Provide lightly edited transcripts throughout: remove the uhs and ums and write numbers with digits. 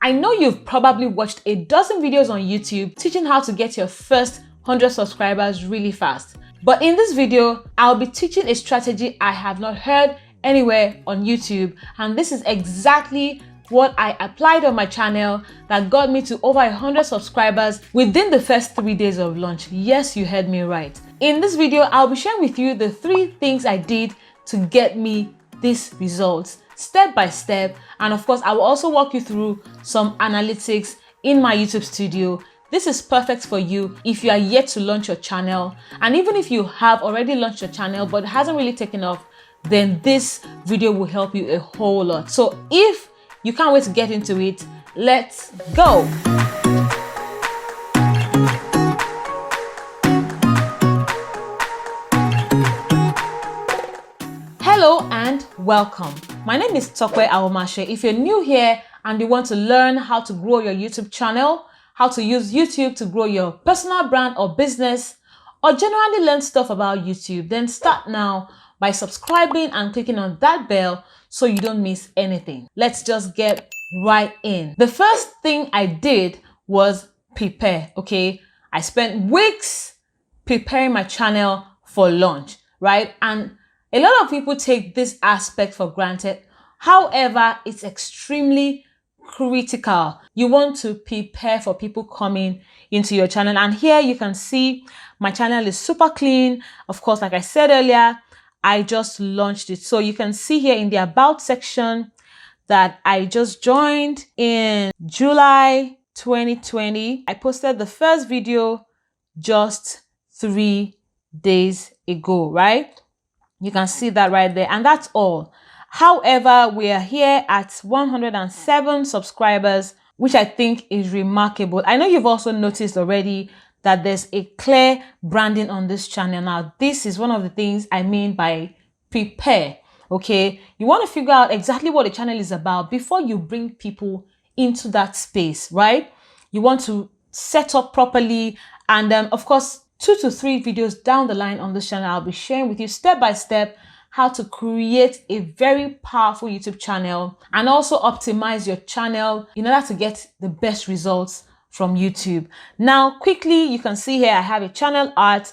I know you've probably watched a dozen videos on YouTube teaching how to get your first 100 subscribers really fast. But in this video, I'll be teaching a strategy I have not heard anywhere on YouTube, and this is exactly what I applied on my channel that got me to over 100 subscribers within the first 3 days of launch. Yes, you heard me right. In this video, I'll be sharing with you the 3 things I did to get me these results step by step, and of course I will also walk you through some analytics in my YouTube studio. This is perfect for you if you are yet to launch your channel, and even if you have already launched your channel but it hasn't really taken off, then this video will help you a whole lot. So if you can't wait to get into it, let's go. Hello and welcome. My name is Tokwe Awomashe. If you're new here and you want to learn how to grow your YouTube channel, how to use YouTube to grow your personal brand or business, or generally learn stuff about YouTube, then start now by subscribing and clicking on that bell so you don't miss anything. Let's just get right in. The first thing I did was prepare, okay? I spent weeks preparing my channel for launch, right? And a lot of people take this aspect for granted. However, it's extremely critical. You want to prepare for people coming into your channel. And here you can see my channel is super clean. Of course, like I said earlier, I just launched it. So you can see here in the About section that I just joined in July 2020. I posted the first video just 3 days ago, right? You can see that right there, and that's all. However, we are here at 107 subscribers, which I think is remarkable. I know you've also noticed already that there's a clear branding on this channel. Now, this is one of the things I mean by prepare, okay? You want to figure out exactly what the channel is about before you bring people into that space, right? You want to set up properly, and of course, 2 to 3 videos down the line on this channel, I'll be sharing with you step by step how to create a very powerful YouTube channel and also optimize your channel in order to get the best results from YouTube. Now, quickly, you can see here I have a channel art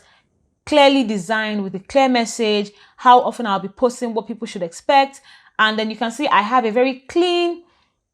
clearly designed with a clear message, how often I'll be posting, what people should expect. And then you can see I have a very clean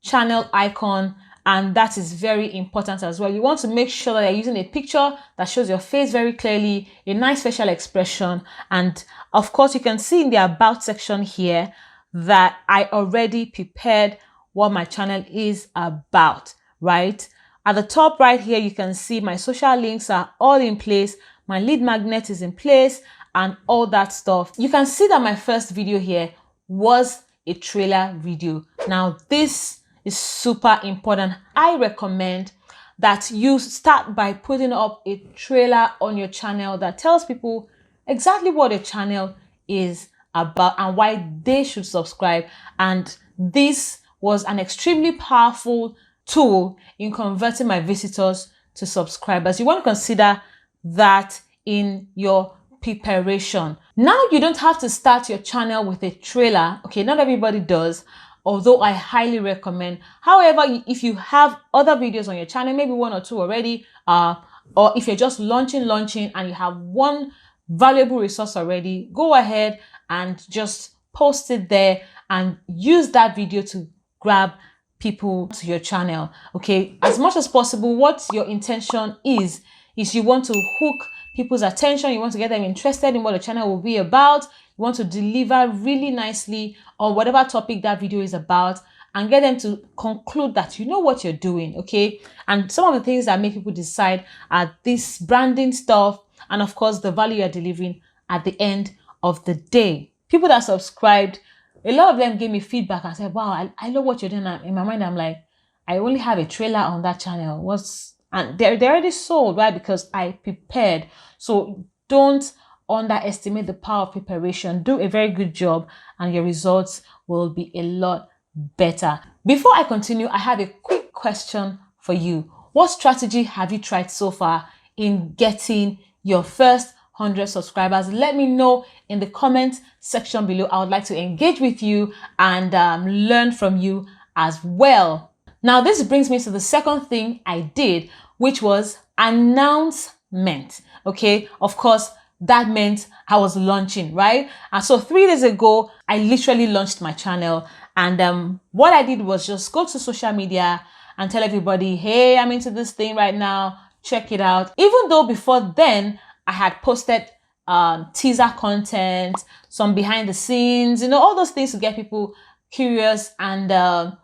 channel icon, and that is very important as well. You want to make sure that you're using a picture that shows your face very clearly, a nice facial expression. And of course, you can see in the About section here that I already prepared what my channel is about, right? At the top right here, you can see my social links are all in place. My lead magnet is in place and all that stuff. You can see that my first video here was a trailer video. Now, this is super important. I recommend that you start by putting up a trailer on your channel that tells people exactly what your channel is about and why they should subscribe. And this was an extremely powerful tool in converting my visitors to subscribers. You want to consider that in your preparation. Now, you don't have to start your channel with a trailer. Okay, not everybody does, although I highly recommend. However, if you have other videos on your channel, maybe 1 or 2 already, or if you're just launching and you have one valuable resource already, go ahead and just post it there and use that video to grab people to your channel. Okay, as much as possible, what your intention is you want to hook people's attention. You want to get them interested in what the channel will be about. You want to deliver really nicely on whatever topic that video is about and get them to conclude that you know what you're doing, okay? And some of the things that make people decide are this branding stuff and of course the value you're delivering at the end of the day. People that subscribed, a lot of them gave me feedback and said, wow, I love what you're doing. In my mind, I'm like, I only have a trailer on that channel. And they're already sold, right? Because I prepared. So don't underestimate the power of preparation. Do a very good job and your results will be a lot better. Before I continue, I have a quick question for you. What strategy have you tried so far in getting your first 100 subscribers? Let me know in the comment section below. I would like to engage with you and learn from you as well. Now, this brings me to the second thing I did, which was announcement. Okay, of course, that meant I was launching, right? And so 3 days ago, I literally launched my channel. And what I did was just go to social media and tell everybody, hey, I'm into this thing right now. Check it out. Even though before then, I had posted teaser content, some behind the scenes, all those things to get people curious and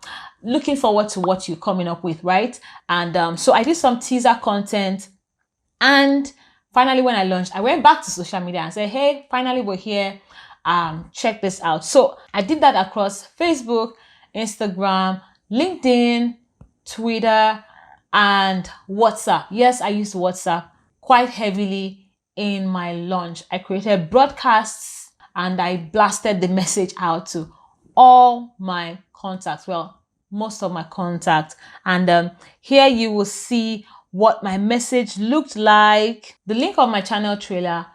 looking forward to what you're coming up with, right? And so I did some teaser content, and finally when I launched, I went back to social media and said, hey, finally we're here. Check this out. So I did that across Facebook, Instagram, LinkedIn, Twitter, and WhatsApp. Yes, I used WhatsApp quite heavily in my launch. I created broadcasts and I blasted the message out to all my contacts. Well, most of my contacts. And here you will see what my message looked like. The link of my channel trailer,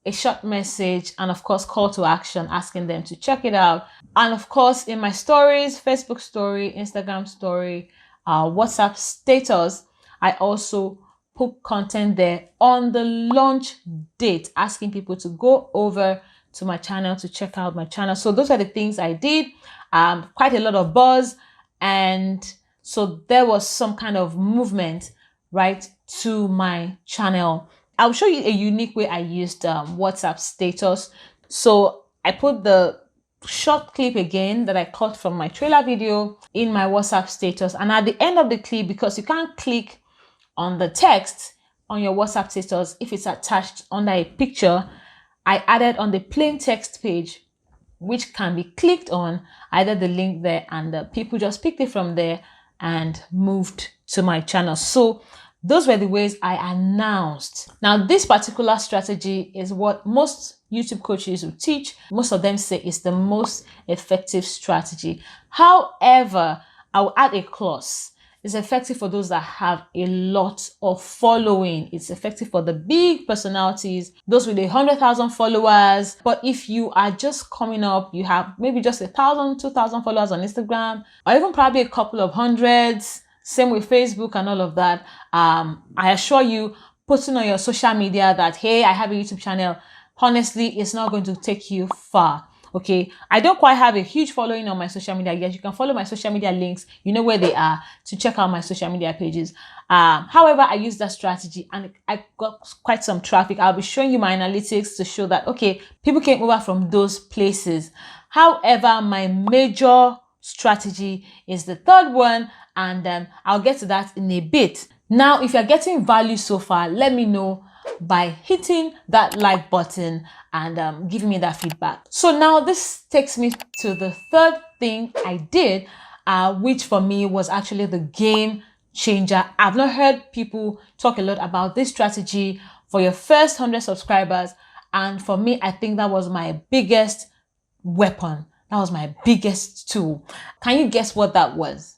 a short message, and of course, call to action asking them to check it out. And of course, in my stories, Facebook story, Instagram story, WhatsApp status, I also put content there on the launch date, asking people to go over to my channel to check out my channel. So those are the things I did. Quite a lot of buzz. And so there was some kind of movement, right, to my channel. I'll show you a unique way I used WhatsApp status. So I put the short clip again that I cut from my trailer video in my WhatsApp status. And at the end of the clip, because you can't click on the text on your WhatsApp status if it's attached under a picture, I added on the plain text page, which can be clicked on, either the link there, and people just picked it from there and moved to my channel. So those were the ways I announced. Now, this particular strategy is what most YouTube coaches will teach. Most of them say it's the most effective strategy. However, I'll add a clause. It's effective for those that have a lot of following. It's effective for the big personalities, those with 100,000 followers. But if you are just coming up, you have maybe just 1,000, 2,000 followers on Instagram, or even probably a couple of hundreds, same with Facebook and all of that. I assure you, posting on your social media that, hey, I have a YouTube channel, honestly, it's not going to take you far. Okay, I don't quite have a huge following on my social media yet. You can follow my social media links. You know where they are to check out my social media pages. However, I use that strategy and I got quite some traffic. I'll be showing you my analytics to show that, okay, people came over from those places. However, my major strategy is the third one, and I'll get to that in a bit. Now, if you're getting value so far, let me know by hitting that like button and giving me that feedback. So now this takes me to the third thing I did, which for me was actually the game changer. I've not heard people talk a lot about this strategy for your first 100 subscribers. And for me, I think that was my biggest weapon. That was my biggest tool. Can you guess what that was?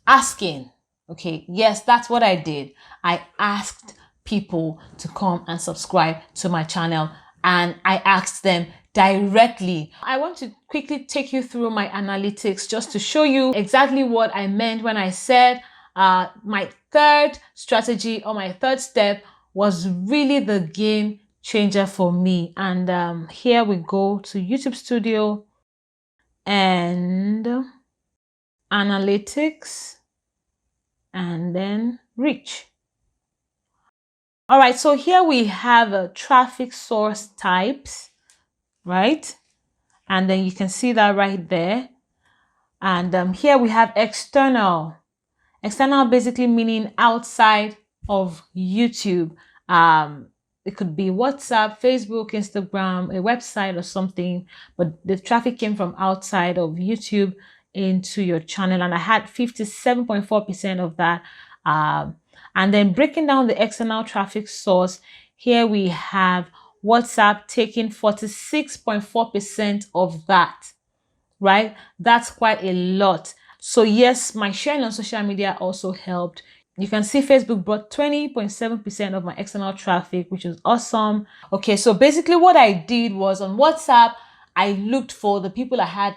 Asking. Okay, yes, that's what I did. I asked people to come and subscribe to my channel, and I asked them directly. I want to quickly take you through my analytics just to show you exactly what I meant when I said my third strategy or my third step was really the game changer for me. And here we go to YouTube Studio and analytics and then reach. All right, so here we have traffic source types, right? And then you can see that right there. And here we have external. External basically meaning outside of YouTube. It could be WhatsApp, Facebook, Instagram, a website or something, but the traffic came from outside of YouTube into your channel. And I had 57.4% of that. And then breaking down the external traffic source, here we have WhatsApp taking 46.4% of that, right? That's quite a lot. So yes, my sharing on social media also helped. You can see Facebook brought 20.7% of my external traffic, which is awesome. Okay, so basically what I did was on WhatsApp, I looked for the people I had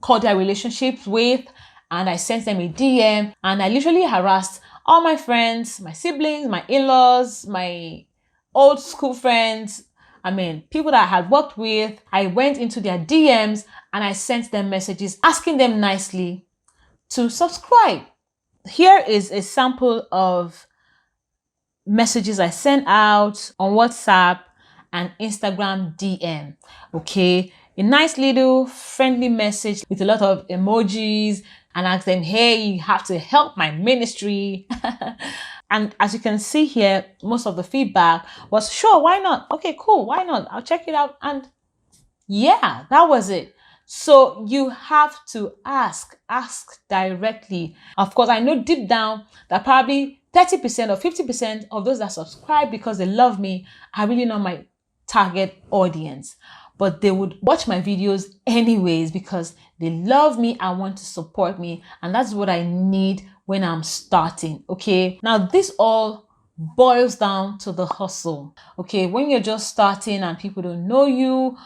cordial relationships with, and I sent them a DM, and I literally harassed all my friends, my siblings, my in-laws, my old school friends. I mean, people that I had worked with. I went into their DMs and I sent them messages asking them nicely to subscribe. Here is a sample of messages I sent out on WhatsApp and Instagram DM. Okay, a nice little friendly message with a lot of emojis, and ask them, hey, you have to help my ministry. And as you can see here, most of the feedback was, sure, why not? Okay, cool, why not? I'll check it out. And yeah, that was it. So you have to ask directly. Of course, I know deep down that probably 30% or 50% of those that subscribe because they love me are really not my target audience. But they would watch my videos anyways because they love me and want to support me. And that's what I need when I'm starting. Okay. Now, this all boils down to the hustle. Okay, when you're just starting and people don't know you,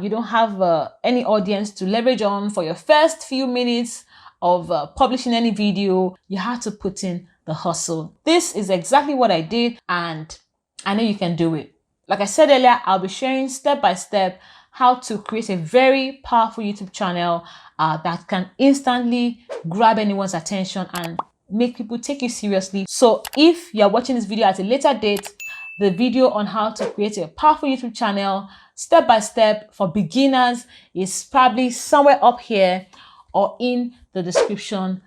you don't have any audience to leverage on for your first few minutes of publishing any video, you have to put in the hustle. This is exactly what I did, and I know you can do it. Like I said earlier, I'll be sharing step by step how to create a very powerful YouTube channel that can instantly grab anyone's attention and make people take you seriously. So if you're watching this video at a later date, the video on how to create a powerful YouTube channel step by step for beginners is probably somewhere up here or in the description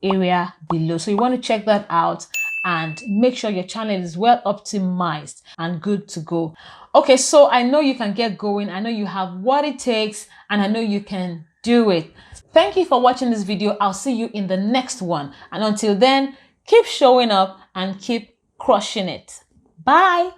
area below. So you want to check that out and make sure your channel is well optimized and good to go. Okay, so I know you can get going. I know you have what it takes, and I know you can do it. Thank you for watching this video. I'll see you in the next one. And until then, keep showing up and keep crushing it. Bye.